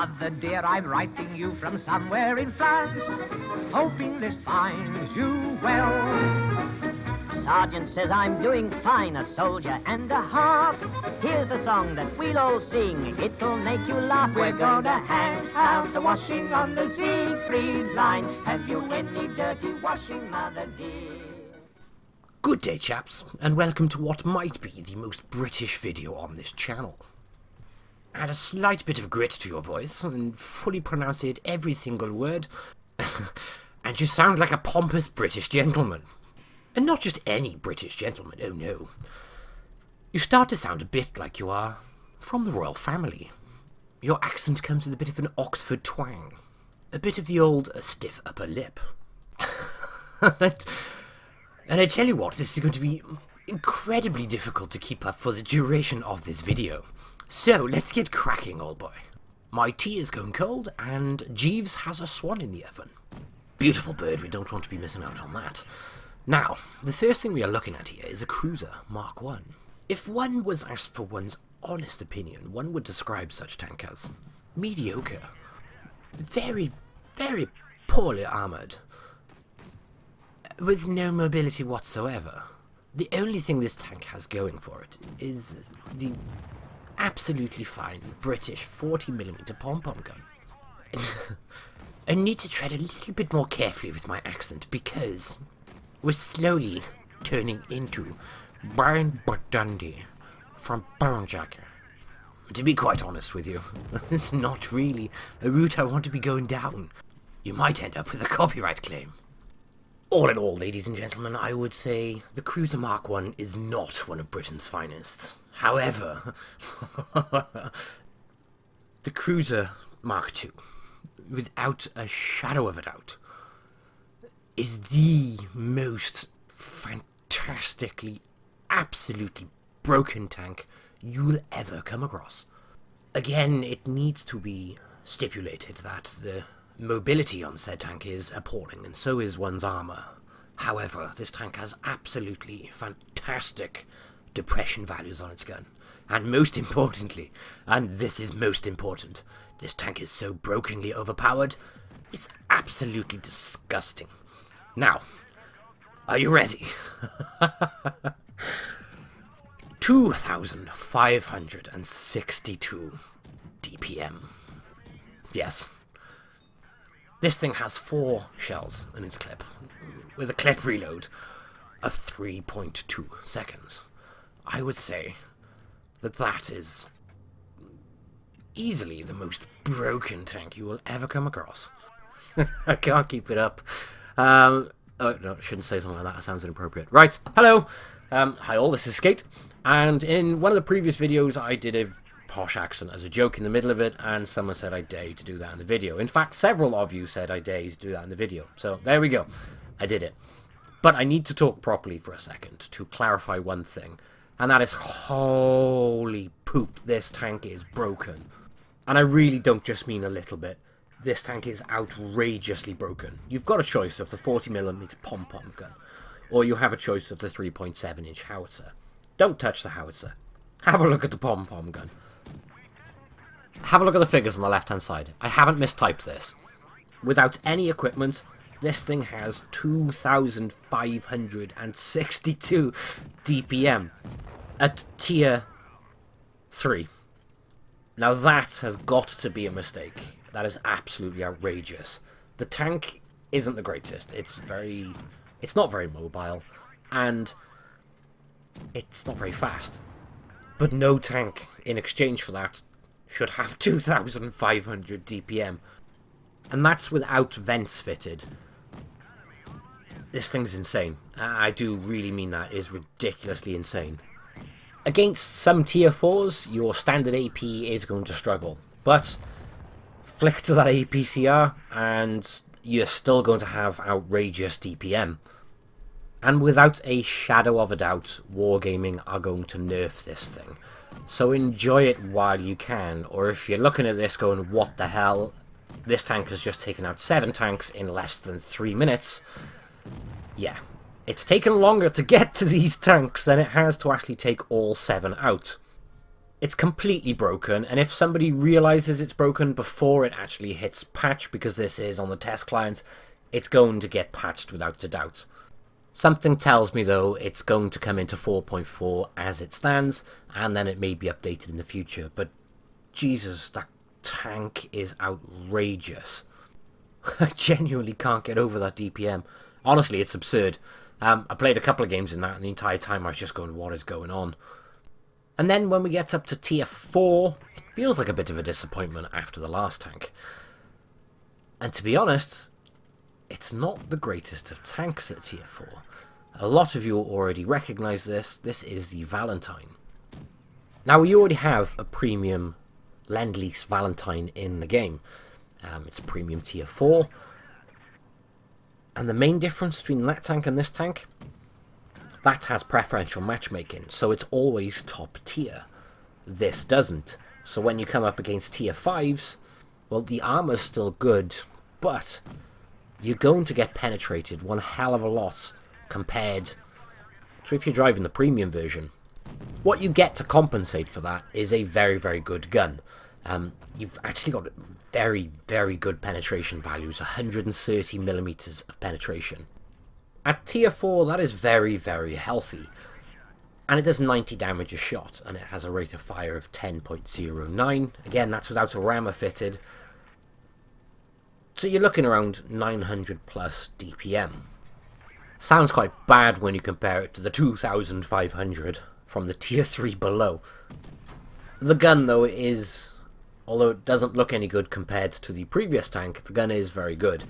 Mother dear, I'm writing you from somewhere in France, hoping this finds you well. Sergeant says I'm doing fine, a soldier and a half. Here's a song that we'll all sing, it'll make you laugh. We're gonna hang out the washing on the Siegfried line. Have you any dirty washing, Mother dear? Good day, chaps, and welcome to what might be the most British video on this channel. Add a slight bit of grit to your voice and fully pronunciate every single word, and you sound like a pompous British gentleman. And not just any British gentleman, oh no. You start to sound a bit like you are from the royal family. Your accent comes with a bit of an Oxford twang, a bit of the old stiff upper lip. And I tell you what, this is going to be incredibly difficult to keep up for the duration of this video. So, let's get cracking, old boy. My tea is going cold, and Jeeves has a swan in the oven. Beautiful bird, we don't want to be missing out on that. Now, the first thing we are looking at here is a cruiser Mark I. If one was asked for one's honest opinion, one would describe such tank as mediocre, very, very poorly armoured, with no mobility whatsoever. The only thing this tank has going for it is the absolutely fine British 40mm pom-pom gun. I need to tread a little bit more carefully with my accent because we're slowly turning into Brian Dundee from Bonejacker. To be quite honest with you, it's not really a route I want to be going down. You might end up with a copyright claim. All in all, ladies and gentlemen, I would say the Cruiser Mark I is not one of Britain's finest. However, the Cruiser Mark II, without a shadow of a doubt, is the most fantastically, absolutely broken tank you'll ever come across. Again, it needs to be stipulated that the mobility on said tank is appalling, and so is one's armour. However, this tank has absolutely fantastic depression values on its gun. And most importantly, and this is most important, this tank is so brokenly overpowered, it's absolutely disgusting. Now, are you ready? 2,562 DPM. Yes. This thing has 4 shells in its clip, with a clip reload of 3.2 seconds. I would say that that is easily the most broken tank you will ever come across. I can't keep it up. Oh, no, I shouldn't say something like that. That sounds inappropriate. Right, hello. Hi all, this is Skate. And in one of the previous videos, I did a posh accent as a joke in the middle of it, and someone said I dare to do that in the video. In fact, several of you said I dare to do that in the video. So, there we go. I did it. But I need to talk properly for a second to clarify one thing. And that is, holy poop, this tank is broken. And I really don't just mean a little bit. This tank is outrageously broken. You've got a choice of the 40mm pom-pom gun, or you have a choice of the 3.7-inch howitzer. Don't touch the howitzer. Have a look at the pom-pom gun. Have a look at the figures on the left-hand side. I haven't mistyped this. Without any equipment, this thing has 2,562 DPM at tier 3. Now that has got to be a mistake. That is absolutely outrageous. The tank isn't the greatest. It's not very mobile, and it's not very fast. But no tank, in exchange for that, should have 2,500 DPM. And that's without vents fitted. This thing's insane. I do really mean that. It is ridiculously insane. Against some tier 4s, your standard AP is going to struggle. But flick to that APCR and you're still going to have outrageous DPM. And without a shadow of a doubt, Wargaming are going to nerf this thing. So enjoy it while you can, or if you're looking at this going, what the hell, this tank has just taken out 7 tanks in less than 3 minutes. Yeah, it's taken longer to get to these tanks than it has to actually take all 7 out. It's completely broken, and if somebody realizes it's broken before it actually hits patch, because this is on the test client, it's going to get patched without a doubt. Something tells me, though, it's going to come into 4.4 as it stands, and then it may be updated in the future. But, Jesus, that tank is outrageous. I genuinely can't get over that DPM. Honestly, it's absurd. I played a couple of games in that, and the entire time I was just going, what is going on? And then when we get up to tier 4, it feels like a bit of a disappointment after the last tank. And to be honest, it's not the greatest of tanks at tier 4. A lot of you already recognise this. This is the Valentine. Now, we already have a premium Lend-Lease Valentine in the game. It's premium tier 4. And the main difference between that tank and this tank, that has preferential matchmaking, so it's always top tier. This doesn't. So when you come up against tier 5s, well, the armor's still good, but you're going to get penetrated one hell of a lot compared to if you're driving the premium version. What you get to compensate for that is a very, very good gun. You've actually got very, very good penetration values, 130mm of penetration. At tier 4, that is very, very healthy. And it does 90 damage a shot, and it has a rate of fire of 10.09. Again, that's without a rammer fitted. So you're looking around 900 plus DPM. Sounds quite bad when you compare it to the 2,500 from the tier 3 below. The gun, though, is, although it doesn't look any good compared to the previous tank, the gun is very good.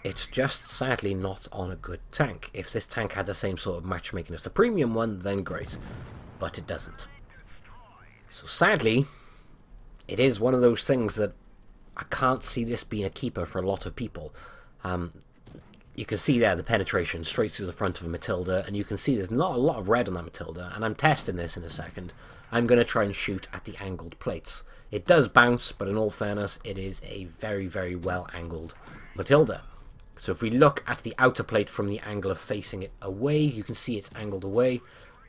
It's just sadly not on a good tank. If this tank had the same sort of matchmaking as the premium one, then great. But it doesn't. So sadly, it is one of those things that I can't see this being a keeper for a lot of people. You can see there the penetration straight through the front of a Matilda, and you can see there's not a lot of red on that Matilda, and I'm testing this in a second. I'm going to try and shoot at the angled plates. It does bounce, but in all fairness, it is a very, very well angled Matilda. So if we look at the outer plate from the angle of facing it away, you can see it's angled away.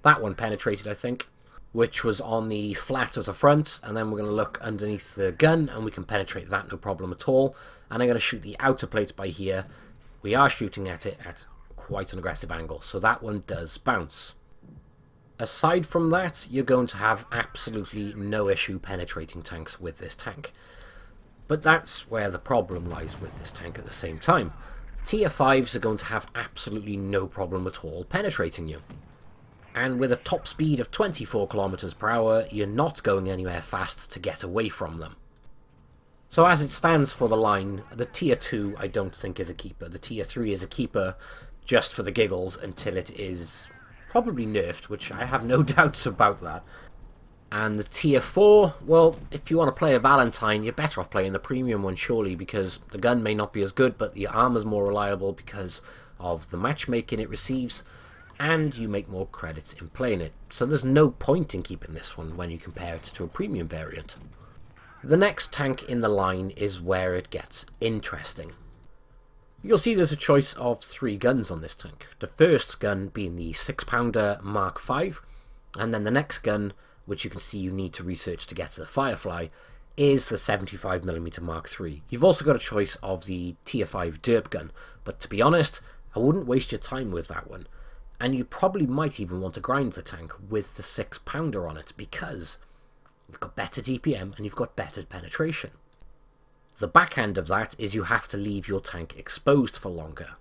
That one penetrated, I think, which was on the flat of the front, and then we're going to look underneath the gun, and we can penetrate that no problem at all. And I'm going to shoot the outer plate by here. We are shooting at it at quite an aggressive angle, so that one does bounce. Aside from that, you're going to have absolutely no issue penetrating tanks with this tank. But that's where the problem lies with this tank at the same time. Tier 5s are going to have absolutely no problem at all penetrating you. And with a top speed of 24 kilometers per hour, you're not going anywhere fast to get away from them. So as it stands for the line, the tier 2 I don't think is a keeper. The tier 3 is a keeper just for the giggles until it is probably nerfed, which I have no doubts about that. And the tier 4, well, if you want to play a Valentine, you're better off playing the premium one surely, because the gun may not be as good, but the armor's more reliable because of the matchmaking it receives, and you make more credits in playing it. So there's no point in keeping this one when you compare it to a premium variant. The next tank in the line is where it gets interesting. You'll see there's a choice of 3 guns on this tank. The first gun being the 6-pounder Mark V, and then the next gun, which you can see you need to research to get to the Firefly, is the 75mm Mark III. You've also got a choice of the tier 5 derp gun, but to be honest, I wouldn't waste your time with that one. And you probably might even want to grind the tank with the 6-pounder on it, because you've got better DPM and you've got better penetration. The backhand of that is you have to leave your tank exposed for longer.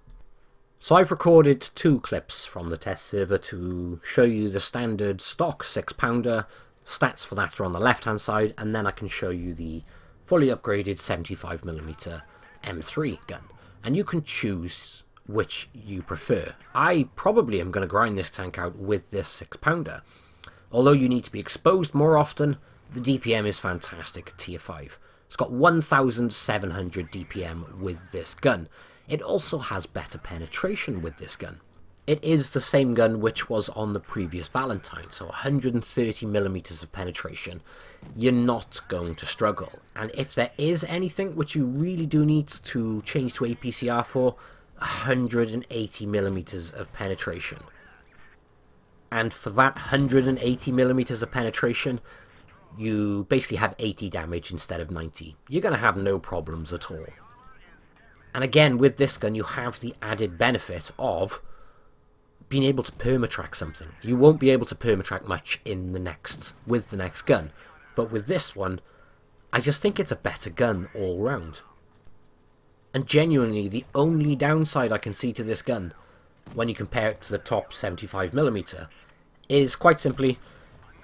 So I've recorded 2 clips from the test server to show you the standard stock 6-pounder. Stats for that are on the left hand side, and then I can show you the fully upgraded 75mm M3 gun. And you can choose which you prefer. I probably am going to grind this tank out with this 6-pounder. Although you need to be exposed more often, the DPM is fantastic at tier 5. It's got 1700 DPM with this gun. It also has better penetration with this gun. It is the same gun which was on the previous Valentine, so 130mm of penetration. You're not going to struggle. And if there is anything which you really do need to change to APCR for, 180mm of penetration. And for that 180mm of penetration, you basically have 80 damage instead of 90. You're going to have no problems at all. And again, with this gun, you have the added benefit of being able to permatrack something. You won't be able to permatrack much in with the next gun. But with this one, I just think it's a better gun all round. And genuinely, the only downside I can see to this gun, when you compare it to the top 75mm, is quite simply,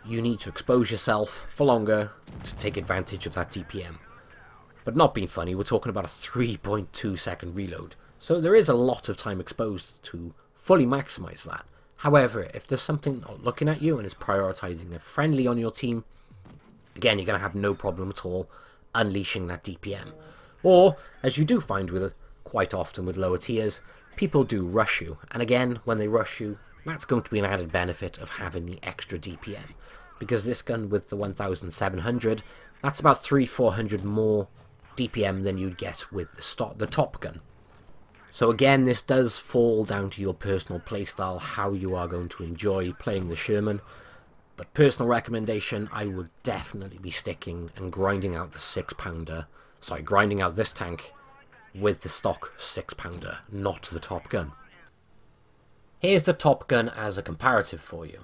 you need to expose yourself for longer to take advantage of that DPM. But not being funny, we're talking about a 3.2 second reload. So there is a lot of time exposed to fully maximize that. However, if there's something looking at you and is prioritizing a friendly on your team, again, you're going to have no problem at all unleashing that DPM. Or, as you do find with quite often with lower tiers, people do rush you. And again, when they rush you, that's going to be an added benefit of having the extra DPM. Because this gun with the 1700, that's about 300-400 more DPM than you'd get with the top gun. So again, this does fall down to your personal playstyle, how you are going to enjoy playing the Sherman. But personal recommendation, I would definitely be sticking and grinding out the 6-pounder. Sorry, grinding out this tank with the stock 6-pounder, not the top gun. Here's the top gun as a comparative for you.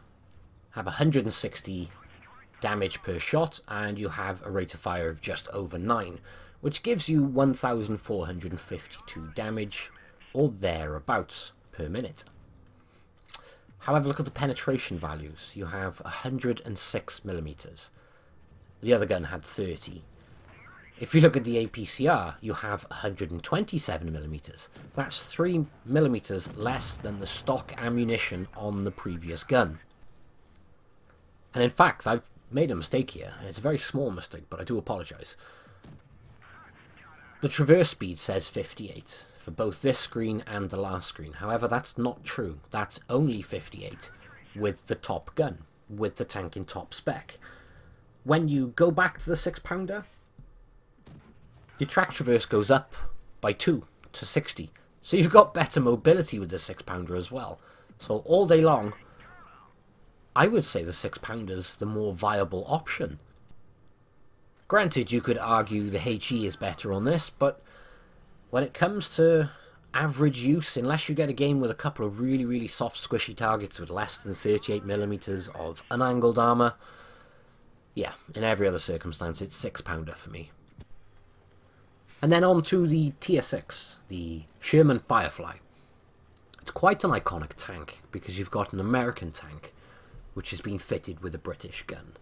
Have 160 damage per shot, and you have a rate of fire of just over 9, which gives you 1,452 damage, or thereabouts, per minute. However, look at the penetration values. You have 106mm. The other gun had 30. If you look at the APCR, you have 127mm. That's 3mm less than the stock ammunition on the previous gun. And in fact, I've made a mistake here. It's a very small mistake, but I do apologise. The traverse speed says 58 for both this screen and the last screen. However, that's not true. That's only 58 with the top gun, with the tank in top spec. When you go back to the 6-pounder, your track traverse goes up by 2 to 60. So you've got better mobility with the 6-pounder as well. So all day long, I would say the 6-pounder's the more viable option. Granted, you could argue the HE is better on this, but when it comes to average use, unless you get a game with a couple of really, really soft, squishy targets with less than 38mm of unangled armour, yeah, in every other circumstance, it's 6-pounder for me. And then on to the Tier 6, the Sherman Firefly. It's quite an iconic tank, because you've got an American tank, which has been fitted with a British gun.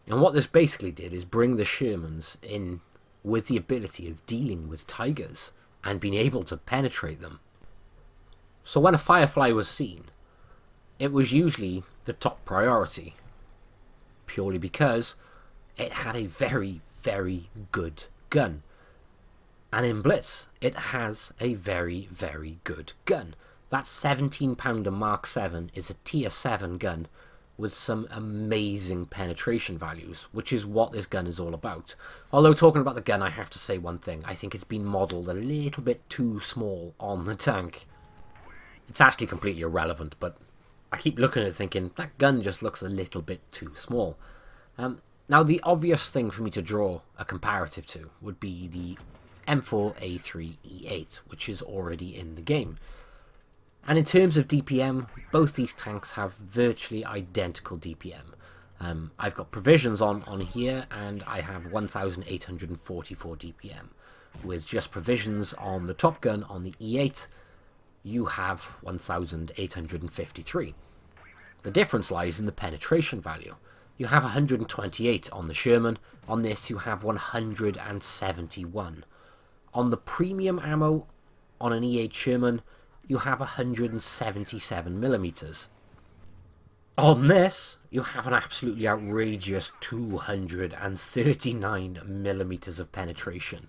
And what this basically did is bring the Shermans in with the ability of dealing with Tigers, and being able to penetrate them. So when a Firefly was seen, it was usually the top priority, purely because it had a very, very good gun. And in Blitz, it has a very, very good gun. That 17-pounder Mark 7 is a Tier 7 gun with some amazing penetration values, which is what this gun is all about. Although talking about the gun, I have to say one thing. I think it's been modelled a little bit too small on the tank. It's actually completely irrelevant, but I keep looking at it thinking, that gun just looks a little bit too small. Now, the obvious thing for me to draw a comparative to would be the M4A3E8, which is already in the game. And in terms of DPM, both these tanks have virtually identical DPM. I've got provisions on here, and I have 1,844 DPM. With just provisions on the Top Gun on the E8, you have 1,853. The difference lies in the penetration value. You have 128 on the Sherman, on this you have 171. On the premium ammo on an E8 Sherman, you have 177mm. On this, you have an absolutely outrageous 239mm of penetration.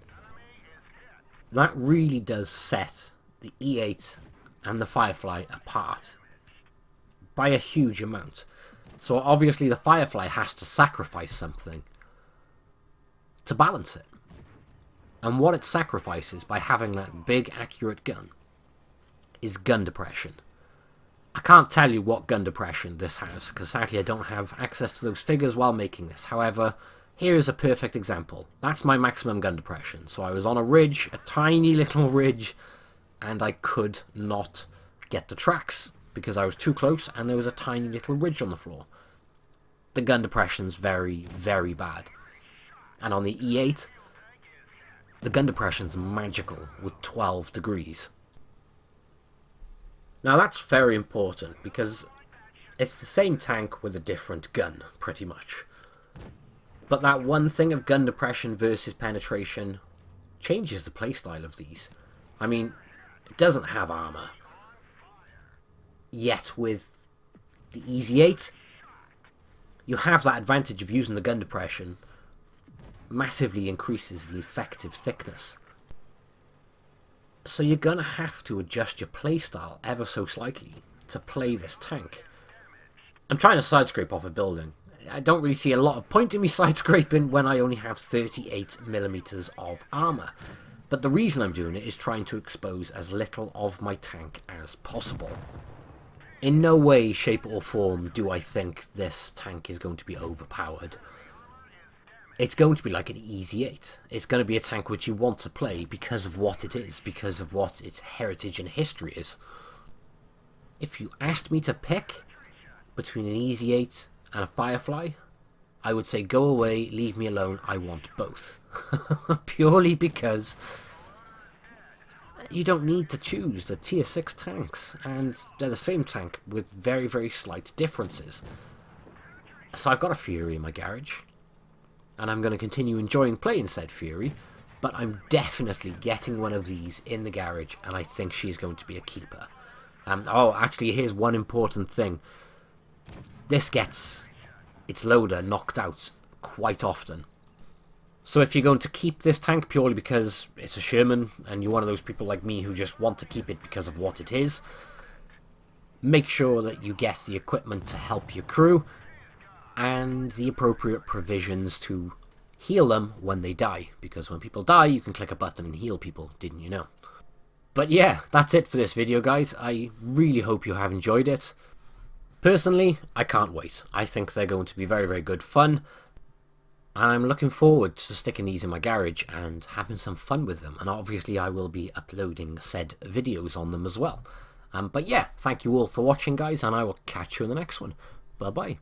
That really does set the E8 and the Firefly apart by a huge amount. So obviously the Firefly has to sacrifice something to balance it. And what it sacrifices by having that big accurate gun is gun depression. I can't tell you what gun depression this has, because sadly I don't have access to those figures while making this. However, here is a perfect example. That's my maximum gun depression. So I was on a ridge, a tiny little ridge, and I could not get the tracks because I was too close and there was a tiny little ridge on the floor. The gun depression's very, very bad. And on the E8, the gun depression's magical with 12 degrees. Now that's very important because it's the same tank with a different gun, pretty much. But that one thing of gun depression versus penetration changes the playstyle of these. I mean, it doesn't have armor. Yet with the Easy 8, you have that advantage of using the gun depression. Massively increases the effective thickness. So you're going to have to adjust your playstyle ever so slightly to play this tank. I'm trying to side scrape off a building. I don't really see a lot of point in me side scraping when I only have 38mm of armour. But the reason I'm doing it is trying to expose as little of my tank as possible. In no way, shape or form do I think this tank is going to be overpowered. It's going to be like an Easy 8. It's going to be a tank which you want to play because of what it is, because of what its heritage and history is. If you asked me to pick between an Easy 8 and a Firefly, I would say go away, leave me alone, I want both. Purely because you don't need to choose the tier 6 tanks, and they're the same tank with very, very slight differences. So I've got a Fury in my garage, and I'm going to continue enjoying playing said Fury, but I'm definitely getting one of these in the garage, and I think she's going to be a keeper. Oh, actually, here's one important thing. This gets its loader knocked out quite often. So if you're going to keep this tank purely because it's a Sherman, and you're one of those people like me who just want to keep it because of what it is, make sure that you get the equipment to help your crew, and the appropriate provisions to heal them when they die, because when people die you can click a button and heal people, didn't you know? But yeah, that's it for this video, guys. I really hope you have enjoyed it. Personally, I can't wait. I think they're going to be very, very good fun, and I'm looking forward to sticking these in my garage and having some fun with them, and obviously I will be uploading said videos on them as well. But yeah, thank you all for watching, guys, and I will catch you in the next one. Bye bye.